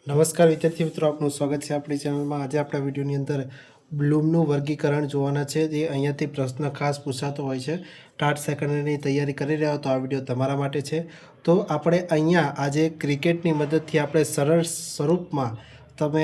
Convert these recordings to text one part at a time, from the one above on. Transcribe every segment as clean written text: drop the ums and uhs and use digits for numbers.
નમસ્કાર વિદ્યાર્થી મિત્રો, આપનું સ્વાગત છે આપણી ચેનલમાં। આજે આપણા વિડીયોની અંદર બ્લૂમનું વર્ગીકરણ જોવાના છે। જે અહીંયાથી પ્રશ્ન ખાસ પૂછાતો હોય છે। ટાટ સેકન્ડરીની તૈયારી કરી રહ્યા હો તો આ વિડીયો તમારા માટે છે। તો આપણે અહીંયા આજે ક્રિકેટની મદદથી આપણે સરળ સ્વરૂપમાં તમે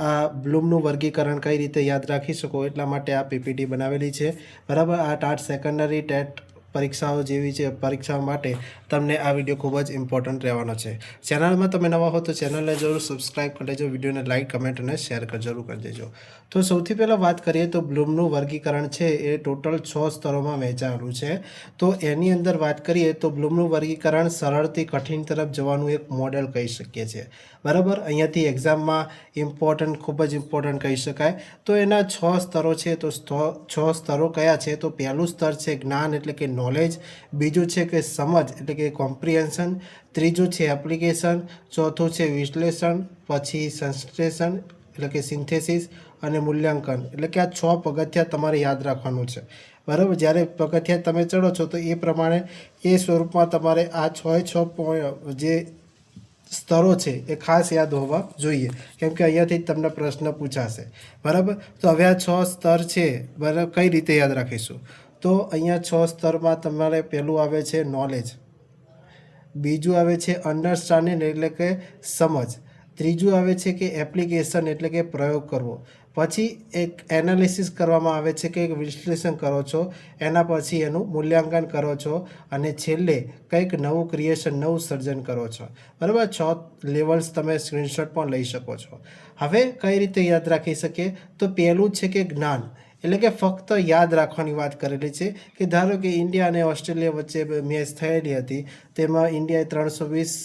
આ બ્લૂમનું વર્ગીકરણ કઈ રીતે યાદ રાખી શકો એટલા માટે આ પીપીટી બનાવેલી છે, બરાબર। આ ટાટ સેકન્ડરી ટેટ પરીક્ષાઓ જેવી છે, પરીક્ષાઓ માટે તમને આ વિડીયો ખૂબ જ ઇમ્પોર્ટન્ટ રહેવાનો છે। ચેનલમાં તમે નવા હો તો ચેનલને જરૂર સબસ્ક્રાઇબ કરી લેજો, વિડીયોને લાઇક, કમેન્ટ અને શેર જરૂર કરી દેજો। તો સૌથી પહેલાં વાત કરીએ તો બ્લૂમનું વર્ગીકરણ છે એ ટોટલ 6 સ્તરોમાં વહેંચાયેલું છે। તો એની અંદર વાત કરીએ તો બ્લૂમનું વર્ગીકરણ સરળથી કઠિન તરફ જવાનું એક મોડેલ કહી શકીએ છીએ, બરાબર। અહીંયાથી એક્ઝામમાં ઇમ્પોર્ટન્ટ, ખૂબ જ ઇમ્પોર્ટન્ટ કહી શકાય। તો એના 6 સ્તરો છે। તો 6 સ્તરો કયા છે? તો પહેલું સ્તર છે જ્ઞાન એટલે કે નોલેજ, બીજું છે કે સમજ એટલે કે કોમ્પ્રિહેન્શન, ત્રીજું છે એપ્લિકેશન, ચોથું છે વિશ્લેષણ, પછી સંશ્લેષણ એટલે કે સિન્થેસિસ અને મૂલ્યાંકન એટલે કે આ 6 પગથિયાં તમારે યાદ રાખવાનું છે, બરાબર। જ્યારે પગથિયાં તમે ચડો છો તો એ પ્રમાણે એ સ્વરૂપમાં તમારે આ 6 જે સ્તરો છે એ ખાસ યાદ હોવા જોઈએ, કેમ કે અહીંયાથી જ તમને પ્રશ્ન પૂછાશે, બરાબર। તો હવે આ 6 સ્તર છે, બરાબર, કઈ રીતે યાદ રાખીશું? તો અહીંયા 6 સ્તરમાં તમારે પહેલું આવે છે નોલેજ, બીજું આવે છે અન્ડરસ્ટેન્ડિંગ એટલે કે સમજ, ત્રીજું આવે છે કે એપ્લિકેશન એટલે કે પ્રયોગ કરવો, પછી એક એનાલિસિસ કરવામાં આવે છે કે વિશ્લેષણ કરો છો, એના પછી એનું મૂલ્યાંકન કરો છો, અને છેલ્લે કંઈક નવું ક્રિએશન, નવું સર્જન કરો છો, બરાબર। 6 લેવલ્સ તમે સ્ક્રીનશોટ પણ લઈ શકો છો। હવે કઈ રીતે યાદ રાખી શકીએ? તો પહેલું છે કે જ્ઞાન એટલે કે ફક્ત યાદ રાખવાની વાત કરેલી છે કે ધારો કે ઇન્ડિયા અને ઓસ્ટ્રેલિયા વચ્ચે મેચ થયેલી હતી, તેમાં ઇન્ડિયાએ 320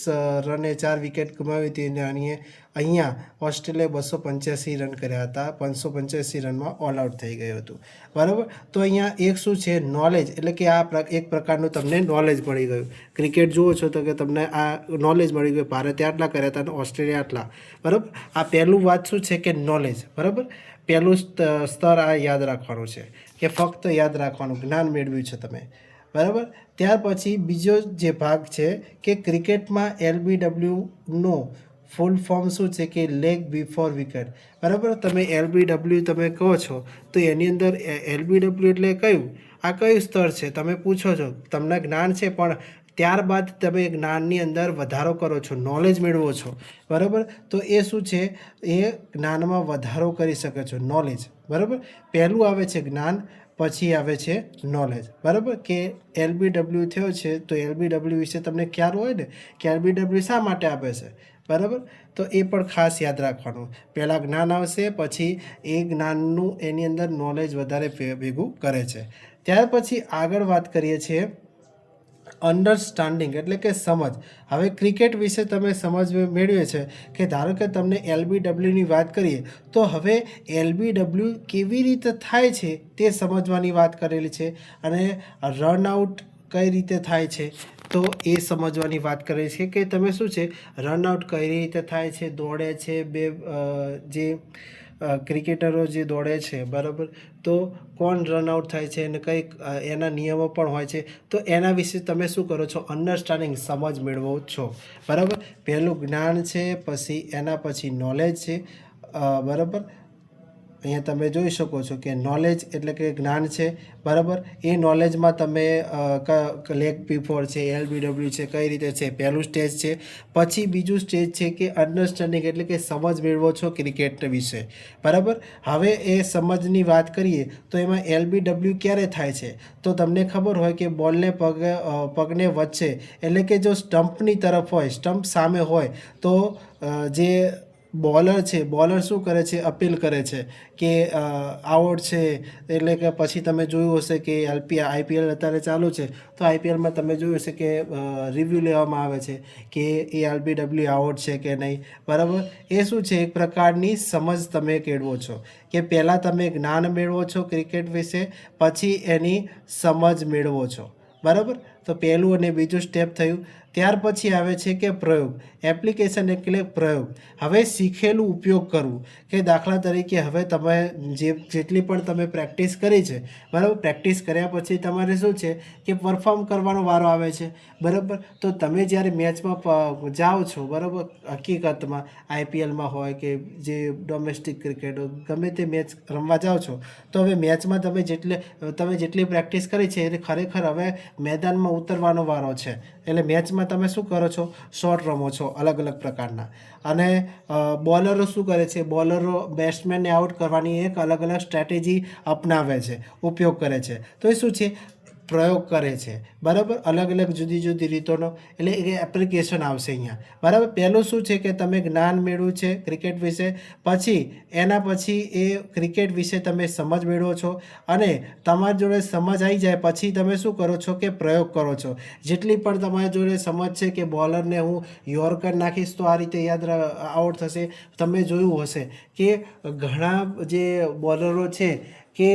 રને 4 વિકેટ ગુમાવી હતી અને અહીંયા ઓસ્ટ્રેલિયાએ 285 રન કર્યા હતા, 585 રનમાં ઓલ આઉટ થઈ ગયું હતું, બરાબર। તો અહીંયા એક શું છે? નોલેજ એટલે કે આ એક પ્રકારનું તમને નોલેજ મળી ગયું। ક્રિકેટ જુઓ છો તો કે તમને આ નોલેજ મળી ગયું, ભારતે આટલા કર્યા હતા અને ઓસ્ટ્રેલિયા આટલા, બરાબર। આ પહેલું વાત શું છે કે નોલેજ, બરાબર। પહેલું સ્તર આ યાદ રાખવાનું છે કે ફક્ત યાદ રાખવાનું, જ્ઞાન મેળવ્યું છે તમે, બરાબર। ત્યાર પછી બીજો જે ભાગ છે કે ક્રિકેટમાં LBWનો ફૂલ ફોર્મ શું છે કે લેગ બિફોર વિકેટ, બરાબર। તમે LBW તમે કહો છો તો એની અંદર LBW એટલે કયું? આ કયું સ્તર છે તમે પૂછો છો, તમને જ્ઞાન છે પણ ત્યારબાદ તમે જ્ઞાનની અંદર વધારો કરો છો, નોલેજ મેળવો છો, બરાબર। તો એ શું છે? એ જ્ઞાનમાં વધારો કરી શકે છો, નોલેજ, બરાબર। પહેલું આવે છે જ્ઞાન, પછી આવે છે નોલેજ, બરાબર। કે LBW થયો છે તો LBW વિશે તમને ખ્યાલ હોય ને કે LBW શા માટે આપે છે, બરાબર। તો એ પણ ખાસ યાદ રાખવાનું, પહેલાં જ્ઞાન આવશે, પછી એ જ્ઞાનનું એની અંદર નોલેજ વધારે ભેગું કરે છે। ત્યાર પછી આગળ વાત કરીએ છીએ અન્ડરસ્ટેન્ડિંગ એટલે કે સમજ। હવે ક્રિકેટ વિશે તમે સમજ મેળવે છે કે ધારો કે તમને LBWની વાત કરીએ તો હવે LBW કેવી રીતે થાય છે તે સમજવાની વાત કરેલી છે, અને રનઆઉટ કઈ રીતે થાય છે તો એ સમજવાની વાત કરેલી છે કે તમે શું છે રનઆઉટ કઈ રીતે થાય છે, દોડે છે જે ક્રિકેટરો જે દોડે છે, બરાબર, તો કોણ રનઆઉટ થાય છે અને કંઈક એના નિયમો પણ હોય છે, તો એના વિશે તમે શું કરો છો? અન્ડરસ્ટેન્ડિંગ, સમજ મેળવો છો, બરાબર। પહેલું જ્ઞાન છે, પછી એના પછી નોલેજ છે, બરાબર। અહીંયા તમે જોઈ શકો છો કે નોલેજ એટલે કે જ્ઞાન છે, બરાબર। એ નોલેજમાં તમે લેગ બિફોર છે, LBW છે, કઈ રીતે છે, પહેલું સ્ટેજ છે। પછી બીજું સ્ટેજ છે કે અન્ડરસ્ટેન્ડિંગ એટલે કે સમજ મેળવો છો ક્રિકેટ વિશે, બરાબર। હવે એ સમજની વાત કરીએ તો એમાં LBW ક્યારે થાય છે? તો તમને ખબર હોય કે બોલને પગને વચ્ચે એટલે કે જો સ્ટમ્પની તરફ હોય, સ્ટમ્પ સામે હોય તો જે બોલર છે, બોલર શું કરે છે? અપીલ કરે છે કે આઉટ છે, એટલે કે પછી તમે જોયું હશે કે IPL અત્યારે ચાલુ છે તો IPLમાં તમે જોયું હશે કે રિવ્યૂ લેવામાં આવે છે કે એ LBW આઉટ છે કે નહીં, બરાબર। એ શું છે? એક પ્રકારની સમજ તમે કેળવો છો કે પહેલાં તમે જ્ઞાન મેળવો છો ક્રિકેટ વિશે, પછી એની સમજ મેળવો છો, બરાબર। તો પહેલું અને બીજું સ્ટેપ થયું. ત્યાર પછી આવે છે કે પ્રયોગ. એપ્લિકેશન એટલે પ્રયોગ. હવે શીખેલું ઉપયોગ કરવું, કે દાખલા તરીકે હવે તમે જેટલી પણ તમે પ્રેક્ટિસ કરી છે, બરાબર, પ્રેક્ટિસ કર્યા પછી તમારે શું છે કે પરફોર્મ કરવાનો વારો આવે છે, બરાબર. તો તમે જ્યારે મેચમાં જાઓ છો, બરાબર, હકીકતમાં IPLમાં હોય કે જે ડોમેસ્ટિક ક્રિકેટ હોય, ગમે તે મેચ રમવા જાઓ છો, તો હવે મેચમાં તમે જેટલી પ્રેક્ટિસ કરી છે એ ખરેખર હવે મેદાનમાં ઉતરવાનો વારો છે. એટલે મેચમાં તમે શું કરો છો, શોટ રમો છો અલગ અલગ પ્રકારના. અને બોલરો શું કરે છે, બોલરો બેટ્સમેનને આઉટ કરવાની એક અલગ અલગ સ્ટ્રેટેજી અપનાવે છે, ઉપયોગ કરે છે. તો એ શું છે, પ્રયોગ કરે છે, બરાબર, અલગ અલગ જુદી જુદી રીતોનો. એટલે એ એપ્લિકેશન આવશે અહીંયા, બરાબર. પહેલું શું છે કે તમે જ્ઞાન મેળવ્યું છે ક્રિકેટ વિશે, પછી એના પછી એ ક્રિકેટ વિશે તમે સમજ મેળવો છો, અને તમારી જોડે સમજ આવી જાય પછી તમે શું કરો છો કે પ્રયોગ કરો છો. જેટલી પણ તમારી જોડે સમજ છે કે બોલરને હું યોર્કર નાખીશ તો આ રીતે આઉટ થશે. તમે જોયું હશે કે ઘણા જે બોલરો છે કે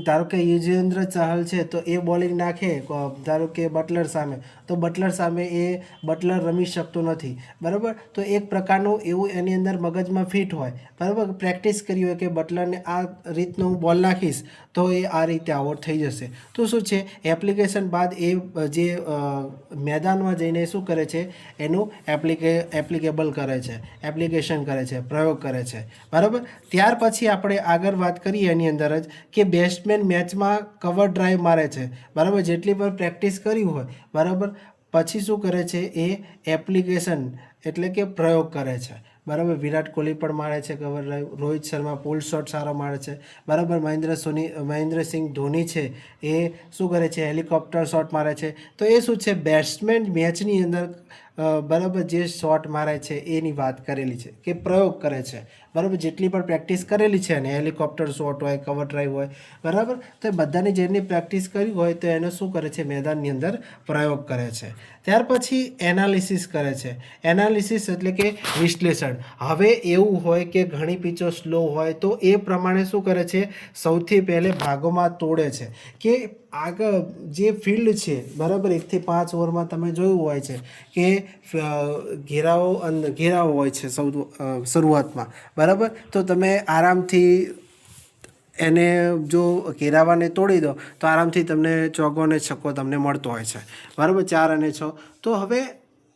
ધારો કે યુજવેન્દ્ર ચહલ છે, તો એ બોલિંગ નાખે ધારો કે બટલર સામે, તો બટલર સામે એ બટલર રમી શકતો નથી, બરાબર. તો એક પ્રકારનું એવું એની અંદર મગજમાં ફિટ હોય, બરાબર, પ્રેક્ટિસ કરી હોય કે બટલરને આ રીતનો હું બોલ નાખીશ તો એ આ રીતે આઉટ થઈ જશે. તો શું છે, એપ્લિકેશન બાદ એ જે મેદાનમાં જઈને શું કરે છે, એનું એપ્લિકેબલ કરે છે, એપ્લિકેશન કરે છે, પ્રયોગ કરે છે, બરાબર. ત્યાર પછી આપણે આગળ વાત કરીએ એની અંદર જ કે બેટ્સમેન મેચમાં કવર ડ્રાઈવ મારે છે, બરાબર, જેટલી પણ પ્રેક્ટિસ કરી હોય, બરાબર, પછી શું કરે છે, એ એપ્લિકેશન એટલે કે પ્રયોગ કરે છે, બરાબર. વિરાટ કોહલી પણ મારે છે કવર ડ્રાઈવ, રોહિત શર્મા પુલ શોટ સારો મારે છે, બરાબર. મહેન્દ્રસિંહ ધોની છે એ શું કરે છે, હેલિકોપ્ટર શોટ મારે છે. તો એ શું છે, બેટ્સમેન મેચની અંદર બરાબર જે શોટ મારે છે એની વાત કરેલી છે કે પ્રયોગ કરે છે, બરાબર. જેટલી પણ પ્રેક્ટિસ કરેલી છે અને હેલિકોપ્ટર શોટ હોય, કવર ડ્રાઈવ હોય, બરાબર, તો એ બધાની જેની પ્રેક્ટિસ કરી હોય તો એને શું કરે છે, મેદાનની અંદર પ્રયોગ કરે છે. ત્યાર પછી એનાલિસિસ કરે છે. એનાલિસિસ એટલે કે વિશ્લેષણ. હવે એવું હોય કે ઘણી પીચો સ્લો હોય તો એ પ્રમાણે શું કરે છે, સૌથી પહેલે ભાગોમાં તોડે છે કે આગળ જે ફિલ્ડ છે, બરાબર, 1 થી 5 ઓવરમાં તમે જોયું હોય છે કે ઘેરાવો હોય છે શરૂઆતમાં, બરાબર. તો તમે આરામથી એને જો ઘેરાવાને તોડી દો તો આરામથી તમને ચોગ્ગો અને છક્કો તમને મળતો હોય છે, બરાબર, 4 અને 6. તો હવે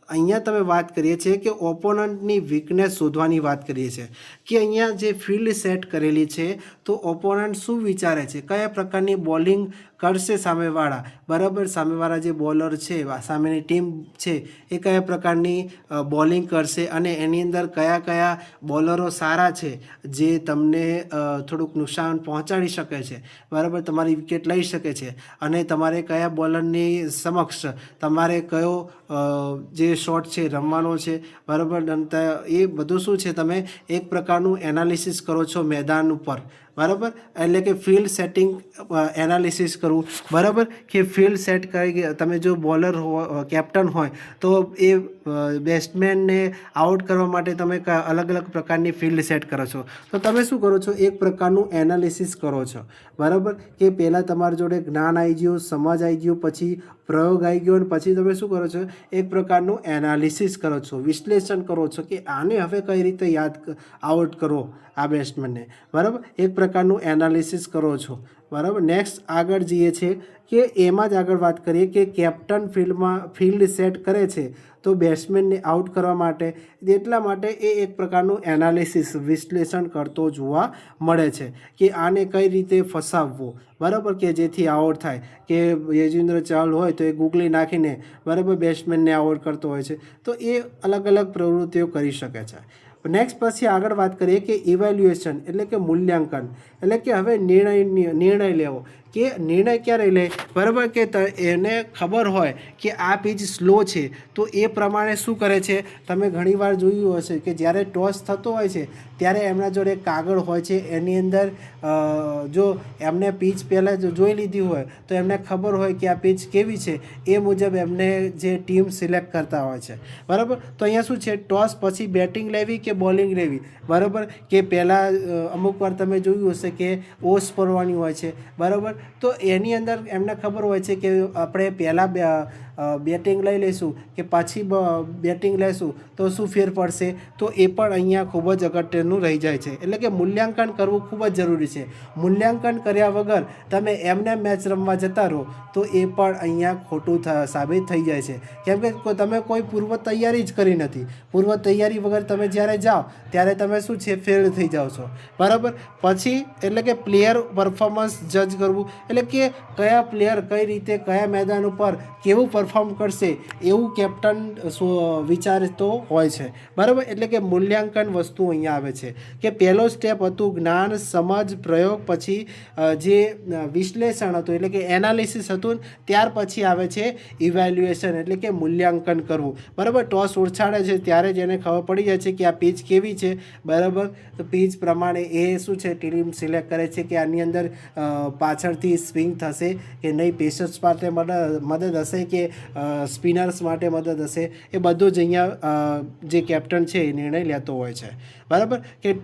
અહીંયા તમે વાત કરીએ છીએ કે ઓપોનન્ટની વીકનેસ શોધવાની વાત કરીએ છીએ કે અહીંયા જે ફિલ્ડ સેટ કરેલી છે તો ઓપોનન્ટ શું વિચારે છે, કયા પ્રકારની બોલિંગ કરશે સામેવાળા, બરાબર. સામેવાળા જે બોલર છે, સામેની ટીમ છે, એ કયા પ્રકારની બોલિંગ કરશે અને એની અંદર કયા કયા બોલરો સારા છે જે તમને થોડુંક નુકસાન પહોંચાડી શકે છે, બરાબર, તમારી વિકેટ લઈ શકે છે, અને તમારે કયા બોલરની સમક્ષ તમારે કયો જે શોટ છે રમવાનો છે, બરાબર. એ બધું શું છે, તમે એક પ્રકારનું એનાલિસિસ કરો છો મેદાન ઉપર, બરાબર. એટલે કે ફિલ્ડ સેટિંગ એનાલિસિસ કરવું, બરાબર, કે ફિલ્ડ સેટ કરી તમે જો બોલર કેપ્ટન હોય તો એ બેટ્સમેનને આઉટ કરવા માટે તમે અલગ અલગ પ્રકારની ફિલ્ડ સેટ કરો છો. તો તમે શું કરો છો, એક પ્રકારનું એનાલિસિસ કરો છો, બરાબર, કે પહેલાં તમારી જોડે જ્ઞાન આવી ગયું, સમજ આવી ગયું, પછી પ્રયોગ આવી ગયો, અને પછી તમે શું કરો છો, એક પ્રકારનું એનાલિસિસ કરો છો, વિશ્લેષણ કરો છો કે આને હવે કઈ રીતે આઉટ કરો આ બેટ્સમેનને, બરાબર. એક પ્રકારનું એનાલિસિસ કરો છો, બરાબર. નેક્સ્ટ આગળ જઈએ છીએ કે એમાં જ આગળ વાત કરીએ કે કેપ્ટન ફિલ્ડ સેટ કરે છે તો બેટ્સમેનને આઉટ કરવા માટે, એટલા માટે એ એક પ્રકારનું એનાલિસિસ વિશ્લેષણ કરતો જોવા મળે છે કે આને કઈ રીતે ફસાવવું, બરાબર, કે જેથી આઉટ થાય. કે યુજવેન્દ્ર ચહલ હોય તો એ ગુગલી નાખીને, બરાબર, બેટ્સમેનને આઉટ કરતો હોય છે. તો એ અલગ અલગ પ્રવૃત્તિઓ કરી શકે છે. નેક્સ્ટ પછી આગળ વાત કરીએ કે ઇવેલ્યુએશન એટલે કે મૂલ્યાંકન, એટલે કે હવે નિર્ણય લેવો કે નિર્ણય ક્યારે લે, બરાબર, કે એને ખબર હોય કે આ પીચ સ્લો છે તો એ પ્રમાણે શું કરે છે. તમે ઘણીવાર જોયું હશે કે જ્યારે ટોસ થતો હોય છે ત્યારે એમના જોડે કાગળ હોય છે, એની અંદર જો એમને પીચ પહેલાં જોઈ લીધી હોય તો એમને ખબર હોય કે આ પીચ કેવી છે, એ મુજબ એમને જે ટીમ સિલેક્ટ કરતા હોય છે, બરાબર. તો અહીંયા શું છે, ટોસ પછી બેટિંગ લેવી કે રીતે બોલિંગ રહેવી, બરાબર, કે પહેલાં અમુક વાર તમે જોયું હશે કે ઓસ પડવાની હોય છે, બરાબર, તો એની અંદર એમને ખબર હોય છે કે આપણે પહેલાં બેટિંગ લઈ લઈશું કે પાછી બેટિંગ લેશું તો શું ફેર પડશે, તો એ પણ અહીંયા ખૂબ જ અગત્યનું રહી જાય છે. એટલે કે મૂલ્યાંકન કરવું ખૂબ જ જરૂરી છે. મૂલ્યાંકન કર્યા વગર તમે એમને મેચ રમવા જતા રહો તો એ પણ અહીંયા ખોટું સાબિત થઈ જાય છે, કેમ કે તમે કોઈ પૂર્વ તૈયારી જ કરી નથી. પૂર્વ તૈયારી વગર તમે જ્યારે જાઓ ત્યારે તમે શું છે, ફેલ થઈ જાઓ છો, બરાબર. પછી એટલે કે પ્લેયર પરફોર્મન્સ જજ કરવું, એટલે કે કયા પ્લેયર કઈ રીતે કયા મેદાન ઉપર કેવું પરફોર્મ કરશે એવું કેપ્ટન વિચારતો હોય છે, બરાબર. એટલે કે મૂલ્યાંકન વસ્તુ અહીંયા આવે છે કે પહેલો સ્ટેપ હતું જ્ઞાન, સમજ, પ્રયોગ, પછી જે વિશ્લેષણ હતું એટલે કે એનાલિસિસ હતું, ત્યાર પછી આવે છે ઇવેલ્યુએશન એટલે કે મૂલ્યાંકન કરવું, બરાબર. ટોસ ઉછાળે છે ત્યારે જ એને ખબર પડી જાય છે કે આ પીચ કેવી છે, બરાબર. તો પીચ પ્રમાણે એ શું છે ટીમ સિલેક્ટ કરે છે કે આની અંદર પાછળથી સ્વિંગ થશે કે નહીં, પેસર્સ માટે મદદ હશે કે સ્પિનર્સ માટે મદદ હશે, એ બધું જ અહીંયા જે કેપ્ટન છે એ નિર્ણય લેતો હોય છે, બરાબર. કે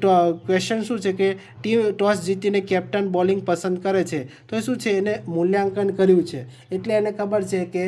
ક્વેશ્ચન શું છે કે ટીમ ટોસ જીતીને કેપ્ટન બોલિંગ પસંદ કરે છે તો એ શું છે, એને મૂલ્યાંકન કર્યું છે એટલે એને ખબર છે કે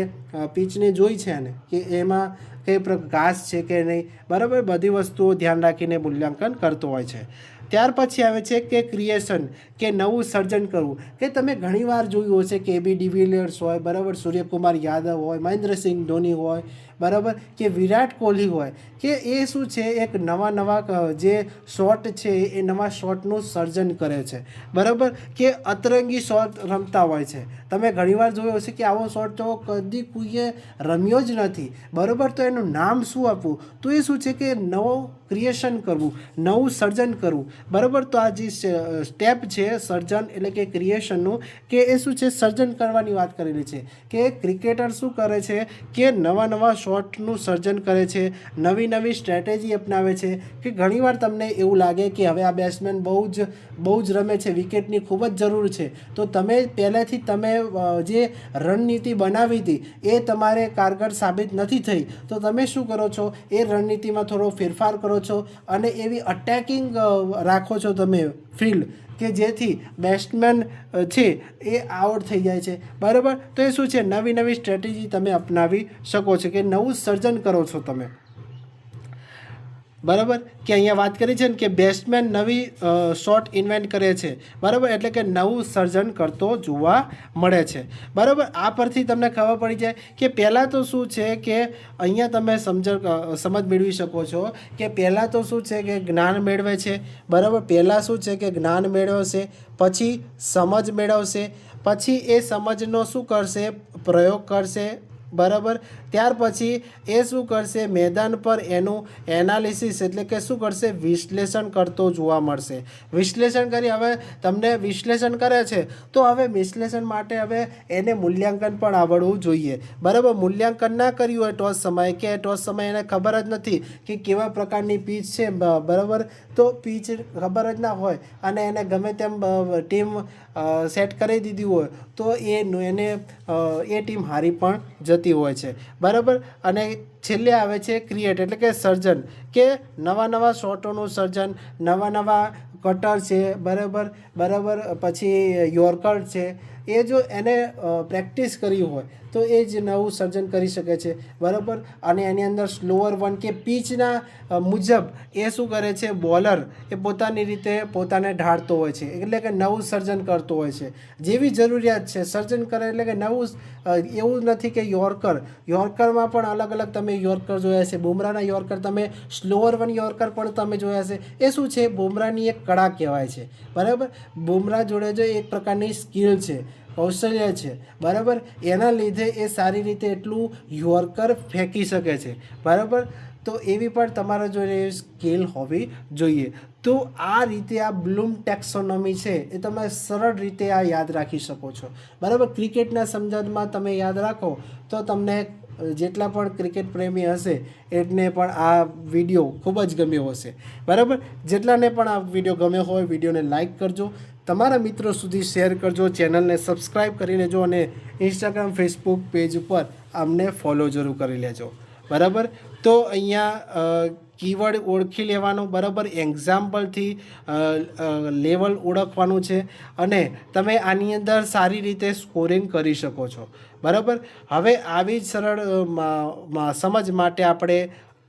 પીચને જોઈ છે એને કે એમાં કઈ ઘાસ છે કે નહીં, બરાબર. બધી વસ્તુઓ ધ્યાન રાખીને મૂલ્યાંકન કરતો હોય છે. ત્યાર પછી આવે છે કે ક્રિએશન, કે નવું સર્જન કરવું, કે તમે ઘણીવાર જોયું હશે કે AB ડિવિલિયર્સ હોય, બરાબર, સૂર્યકુમાર યાદવ હોય, મહેન્દ્રસિંહ ધોની હોય, બરાબર, કે વિરાટ કોહલી હોય, કે એ શું છે એક નવા જે શોટ છે એ નવા શોટનું સર્જન કરે છે, બરાબર, કે અતરંગી શોટ રમતા હોય છે. તમે ઘણીવાર જોયો હશે કે આવો શોટ તો કદી કોઈએ રમ્યો જ નથી, બરાબર. તો એનું નામ શું આપવું, તો એ શું છે કે નવો ક્રિએશન કરવું, નવું સર્જન કરવું, બરાબર. તો આ જે સ્ટેપ છે સર્જન એટલે કે ક્રિએશનનું, કે એ શું છે સર્જન કરવાની વાત કરેલી છે કે ક્રિકેટર શું કરે છે કે નવા શોટનું સર્જન કરે છે, નવી સ્ટ્રેટેજી અપનાવે છે. કે ઘણીવાર તમને એવું લાગે કે હવે આ બેટ્સમેન બહુ જ રમે છે, વિકેટની ખૂબ જ જરૂર છે, તો તમે પહેલેથી તમે જે રણનીતિ બનાવી હતી એ તમારે કારગર સાબિત નથી થઈ, તો તમે શું કરો છો, એ રણનીતિમાં થોડો ફેરફાર કરો છો અને એવી અટેકિંગ રાખો છો તમે ફિલ્ડ કે જેથી બેટ્સમેન છે એ આઉટ થઈ જાય છે, બરાબર. તો એ શું છે નવી સ્ટ્રેટેજી તમે અપનાવી શકો છો કે નવું સર્જન કરો છો તમે, બરાબર. કે અહીંયા વાત કરી છે ને કે બેટ્સમેન નવી શોટ ઇન્વેન્ટ કરે છે, બરાબર, એટલે કે નવું સર્જન કરતો જોવા મળે છે, બરાબર. આ પરથી તમને ખબર પડી જાય કે પહેલાં તો શું છે કે અહીંયા તમે સમજ મેળવી શકો છો કે પહેલાં તો શું છે કે જ્ઞાન મેળવે છે, બરાબર. પહેલાં શું છે કે જ્ઞાન મેળવશે, પછી સમજ મેળવશે, પછી એ સમજનો શું કરશે, પ્રયોગ કરશે, બરાબર. ત્યાર પછી એ શું કરશે, મેદાન પર એનું એનાલિસિસ એટલે કે શું કરશે, વિશ્લેષણ કરતો જોવા મળશે. વિશ્લેષણ કરી, હવે તમને વિશ્લેષણ કરે છે તો હવે વિશ્લેષણ માટે હવે એને મૂલ્યાંકન પણ આવડવું જોઈએ, બરાબર. મૂલ્યાંકન ના કર્યું હોય ટોસ સમયે કે ટોસ સમયે એને ખબર જ નથી કે કેવા પ્રકારની પીચ છે, બરાબર, તો પીચ ખબર જ ના હોય અને એને ગમે તેમ ટીમ સેટ કરી દીધી હોય તો એને એ ટીમ હારી પણ જતી હોય છે, બરાબર. અને છેલ્લે આવે છે ક્રિએટ એટલે કે સર્જન, કે નવા શોટોનું સર્જન, નવા કટર છે, બરાબર, પછી યોર્કર છે, એ જો એને પ્રેક્ટિસ કરી હોય તો એ જ નવું સર્જન કરી શકે છે, બરાબર. અને એની અંદર સ્લોઅર વન કે પીચના મુજબ એ શું કરે છે, બોલર એ પોતાની રીતે પોતાને ઢાળતો હોય છે, એટલે કે નવું સર્જન કરતો હોય છે. જેવી જરૂરિયાત છે સર્જન કરે એટલે કે નવું, એવું નથી કે યોર્કરમાં પણ અલગ તમે યોર્કર જોયા છે. બુમરાહના યોર્કર તમે સ્લોઅર વન યોર્કર પણ તમે જોયા છે. એ શું છે, બુમરાહની એક કળા કહેવાય છે, બરાબર. બુમરાહ જોડે જો એક પ્રકારની સ્કિલ છે, કૌશલ્ય છે, બરાબર. એના લીધે એ સારી રીતે એટલું યોર્કર ફેંકી શકે છે, બરાબર. તો એવી પણ તમારા જોડે સ્કિલ હોવી જોઈએ. તો આ રીતે આ બ્લૂમ ટેક્સોનોમી છે એ તમે સરળ રીતે આ યાદ રાખી શકો છો, બરાબર. ક્રિકેટના સંદર્ભમાં તમે યાદ રાખો તો તમને જેટલા પણ ક્રિકેટ પ્રેમી હશે એને પણ આ વિડીયો ખૂબ જ ગમ્યો હશે, બરાબર. જેટલાને પણ આ વિડીયો ગમ્યો હોય વિડીયોને લાઈક કરજો, તમારા મિત્રો સુધી શેર કરજો, ચેનલને સબસ્ક્રાઈબ કરી લેજો અને ઇન્સ્ટાગ્રામ ફેસબુક પેજ ઉપર અમને ફોલો જરૂર કરી લેજો, બરાબર. તો અહીંયા કીવર્ડ ઓળખી લેવાનું, બરાબર, એક્ઝામ્પલથી લેવલ ઓળખવાનું છે અને તમે આની અંદર સારી રીતે સ્કોરિંગ કરી શકો છો, બરાબર. હવે આવી જ સરળ સમજ માટે આપણે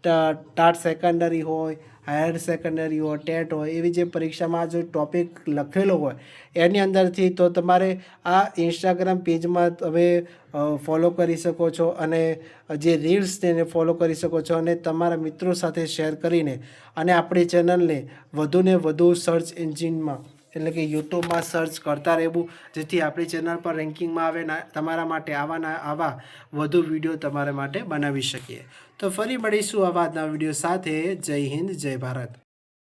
ટાટ સેકન્ડરી હોય, હાયર સેકન્ડરી હોય, ટેટ હોય, એવી જે પરીક્ષામાં જો ટોપિક લખેલો હોય એની અંદરથી તો તમારે આ ઇન્સ્ટાગ્રામ પેજમાં તમે ફોલો કરી શકો છો અને જે રીલ્સ તેને ફોલો કરી શકો છો અને તમારા મિત્રો સાથે શેર કરીને અને આપણી ચેનલને વધુને વધુ સર્ચ એન્જિનમાં એટલે કે યુટ્યુબમાં સર્ચ કરતા રહેવું, જેથી આપણી ચેનલ પર રેન્કિંગમાં આવે ને તમારા માટે આવા વધુ વિડીયો તમારા માટે બનાવી શકીએ. તો ફરી મળીશું આવા નવા વિડીયો સાથે. જય હિન્દ, જય ભારત.